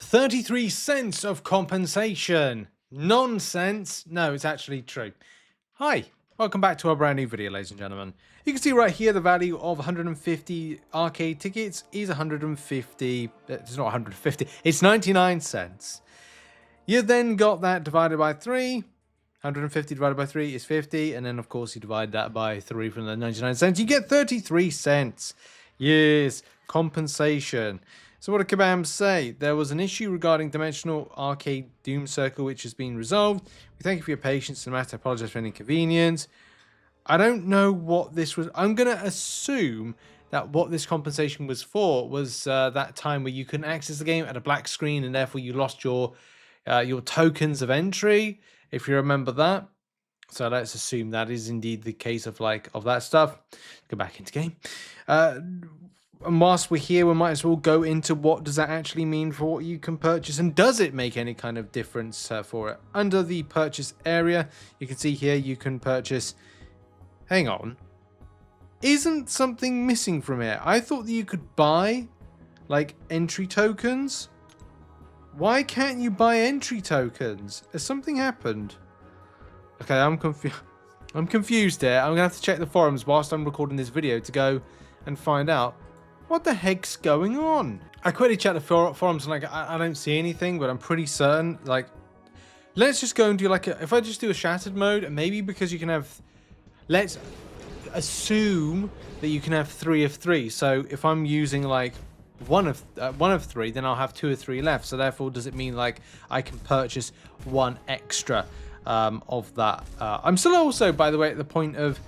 33 cents of compensation. Nonsense. No, it's actually true. Hi, welcome back to our brand new video, ladies and gentlemen. You can see right here the value of 150 arcade tickets is 150. It's not 150, it's 99 cents. You then got that divided by 3. 150 divided by 3 is 50, and then of course you divide that by 3 from the 99 cents. You get 33 cents. Yes, compensation. So what did Kabam say? There was an issue regarding Dimensional Arcade Doom Circle, which has been resolved. We thank you for your patience and matter. Apologize for any inconvenience. I don't know what this was. I'm going to assume that what this compensation was for was that time where you couldn't access the game at a black screen, and therefore you lost your tokens of entry, if you remember that. So let's assume that is indeed the case of that stuff. Go back into game. And whilst we're here, we might as well go into what does that actually mean for what you can purchase, and does it make any kind of difference for it. Under the purchase area, you can see here you can purchase. Hang on, isn't something missing from here? I thought that you could buy like entry tokens. Why can't you buy entry tokens? Has something happened? Okay, I'm confused here. I'm gonna have to check the forums whilst I'm recording this video to go and find out what the heck's going on. I quickly checked the forums and I don't see anything, but I'm pretty certain. Let's just go and do if I just do a shattered mode, and maybe because you can have, let's assume that you can have 3 of 3. So if I'm using one of 3, then I'll have 2 or 3 left. So therefore, does it mean I can purchase 1 extra of that? I'm still also, by the way, at the point of,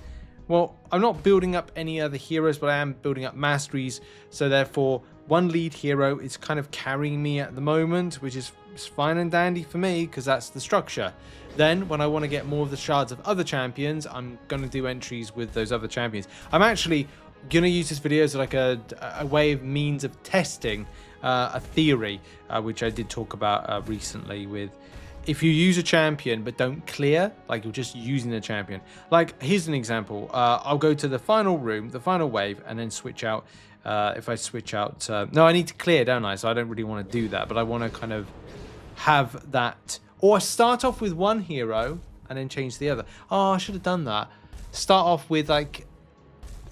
well, I'm not building up any other heroes, but I am building up masteries. So therefore, 1 lead hero is kind of carrying me at the moment, which is fine and dandy for me because that's the structure. Then when I want to get more of the shards of other champions, I'm going to do entries with those other champions. I'm actually going to use this video as a way of means of testing a theory, which I did talk about recently with, if you use a champion but don't clear, you're just using the champion. Here's an example. I'll go to the final room, the final wave, and then switch out. If I switch out, no, I need to clear, don't I? So I don't really want to do that, but I want to kind of have that, or start off with 1 hero and then change the other. Oh, I should have done that. Start off with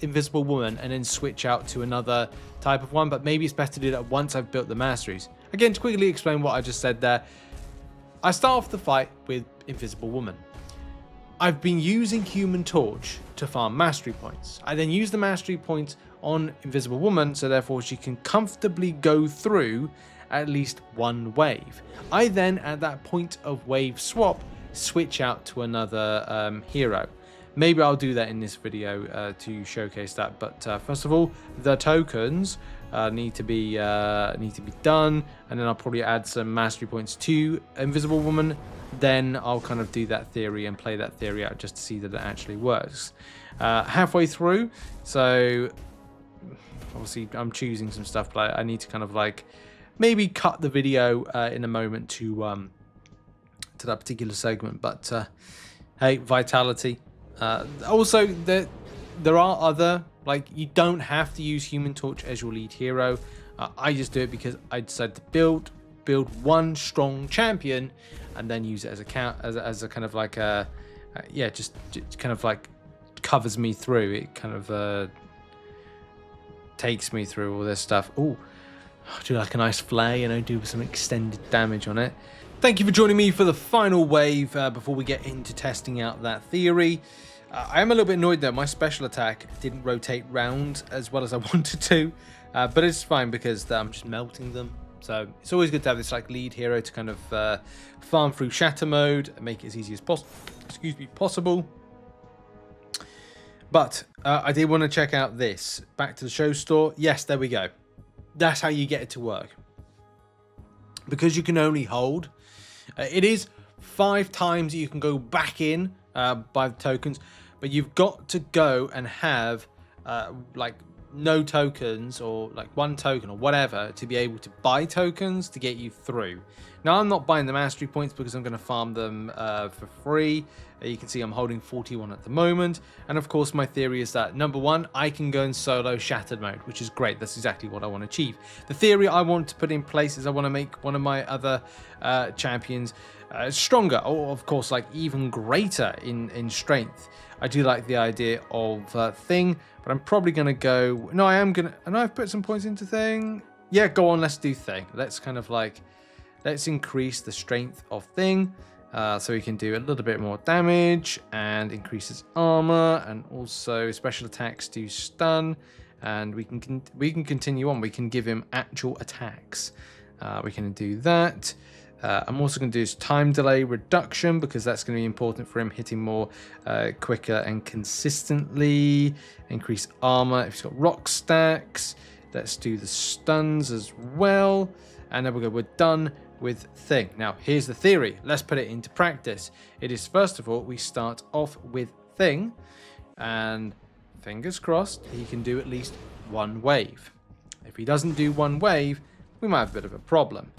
Invisible Woman and then switch out to another type of one, but maybe it's better to do that once I've built the masteries. Again, to quickly explain what I just said there, I start off the fight with Invisible Woman. I've been using Human Torch to farm mastery points. I then use the mastery points on Invisible Woman, so therefore she can comfortably go through at least 1 wave. I then, at that point of wave swap, switch out to another hero. Maybe I'll do that in this video to showcase that. But first of all, the tokens need to be done, and then I'll probably add some mastery points to Invisible Woman. Then I'll kind of do that theory and play that theory out just to see that it actually works. Halfway through, so obviously I'm choosing some stuff, but I need to kind of maybe cut the video in a moment to that particular segment. But hey, vitality. Also, there are other, you don't have to use Human Torch as your lead hero. I just do it because I decided to build 1 strong champion and then use it as a kind of yeah, just kind of covers me through. It kind of takes me through all this stuff. Oh, do a nice flay and I do some extended damage on it. Thank you for joining me for the final wave before we get into testing out that theory. I am a little bit annoyed that my special attack didn't rotate round as well as I wanted to, but it's fine because I'm just melting them. So it's always good to have this lead hero to kind of farm through shatter mode and make it as easy as possible. But I did want to check out this. Back to the show store. Yes, there we go. That's how you get it to work. Because you can only hold, it is 5 times you can go back in by the tokens, but you've got to go and have no tokens or like 1 token or whatever to be able to buy tokens to get you through. Now, I'm not buying the mastery points because I'm going to farm them for free. You can see I'm holding 41 at the moment. And of course, my theory is that number 1, I can go in solo shattered mode, which is great. That's exactly what I want to achieve. The theory I want to put in place is I want to make one of my other champions stronger, or of course, like even greater in strength. I do like the idea of Thing, but I'm probably going to go... No, I am going to... And I've put some points into Thing. Yeah, go on, let's do Thing. Let's kind of like... Let's increase the strength of Thing so he can do a little bit more damage and increase his armor, and also special attacks do stun, and we can continue on. We can give him actual attacks. We can do that. I'm also going to do his time delay reduction because that's going to be important for him hitting more quicker and consistently. Increase armor if he's got rock stacks. Let's do the stuns as well. And there we go. We're done with Thing. Now, here's the theory. Let's put it into practice. It is, first of all, we start off with Thing. And fingers crossed, he can do at least 1 wave. If he doesn't do 1 wave, we might have a bit of a problem.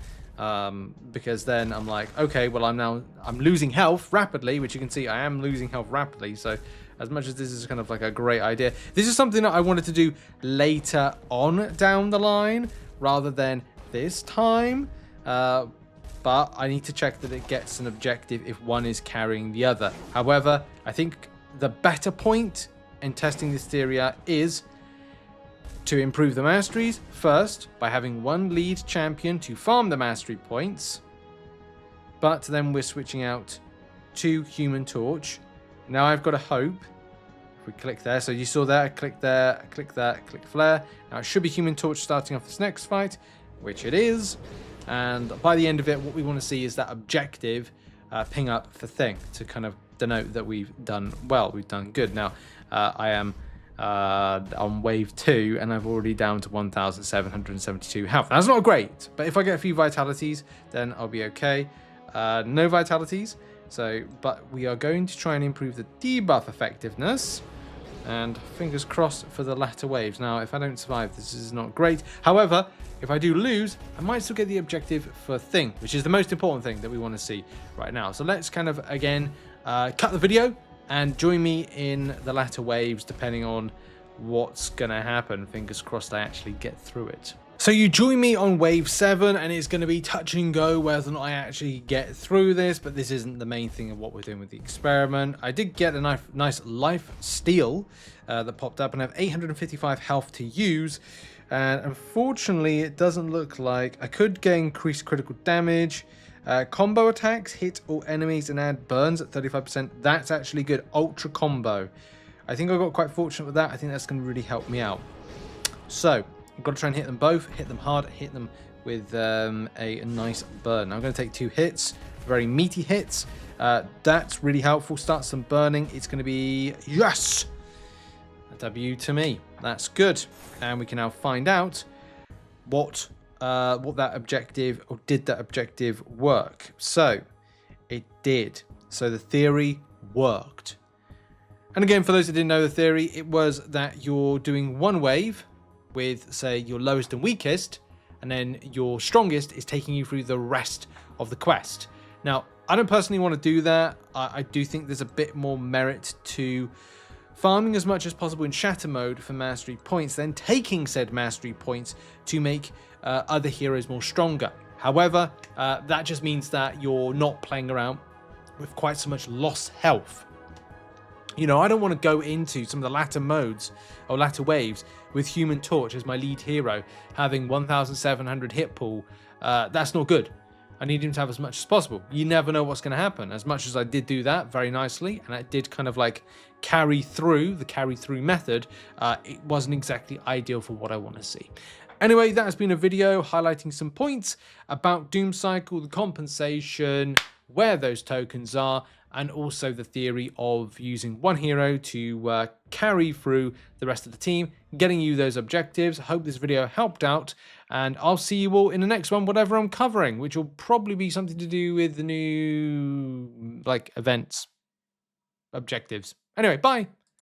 Because then I'm like, okay, well, I'm losing health rapidly, which you can see I am losing health rapidly. So as much as this is kind of like a great idea, this is something that I wanted to do later on down the line rather than this time. But I need to check that it gets an objective if one is carrying the other. However, I think the better point in testing this theory is to improve the masteries first by having 1 lead champion to farm the mastery points, but then we're switching out to Human Torch. Now I've got to hope, if we click there, so you saw that, I click there, I click that, click flare. Now it should be Human Torch starting off this next fight, which it is, and by the end of it, what we want to see is that objective ping up for Thing to kind of denote that we've done well, we've done good. Now I am on wave 2 and I've already down to 1,772 health. That's not great, but if I get a few vitalities, then I'll be okay. No vitalities, but we are going to try and improve the debuff effectiveness, and fingers crossed for the latter waves. Now, if I don't survive, this is not great. However, if I do lose, I might still get the objective for Thing, which is the most important thing that we want to see right now. So let's kind of, again, cut the video and join me in the latter waves, depending on what's going to happen. Fingers crossed I actually get through it. So you join me on wave 7, and it's going to be touch and go whether or not I actually get through this, but this isn't the main thing of what we're doing with the experiment. I did get a nice life steal that popped up, and I have 855 health to use. And unfortunately, it doesn't look like I could get increased critical damage. Combo attacks hit all enemies and add burns at 35%. That's actually good. Ultra combo. I think I got quite fortunate with that. I think that's going to really help me out. So I've got to try and hit them both. Hit them hard. Hit them with a nice burn. Now I'm going to take 2 hits. Very meaty hits. That's really helpful. Start some burning. It's going to be... Yes! A W to me. That's good. And we can now find out what that objective, or did that objective work. So it did. So the theory worked. And again, for those that didn't know the theory, it was that you're doing 1 wave with, say, your lowest and weakest, and then your strongest is taking you through the rest of the quest. Now, I don't personally want to do that. I do think there's a bit more merit to farming as much as possible in shatter mode for mastery points, then taking said mastery points to make other heroes more stronger. However, that just means that you're not playing around with quite so much lost health. You know, I don't want to go into some of the latter modes or latter waves with Human Torch as my lead hero having 1,700 hit pool. That's not good. I need him to have as much as possible. You never know what's going to happen. As much as I did do that very nicely, and I did kind of like carry through method, it wasn't exactly ideal for what I want to see. Anyway, that has been a video highlighting some points about Doom Cycle, the compensation, where those tokens are, and also the theory of using 1 hero to carry through the rest of the team, getting you those objectives. I hope this video helped out, and I'll see you all in the next one, whatever I'm covering, which will probably be something to do with the new, like, events, objectives. Anyway, bye!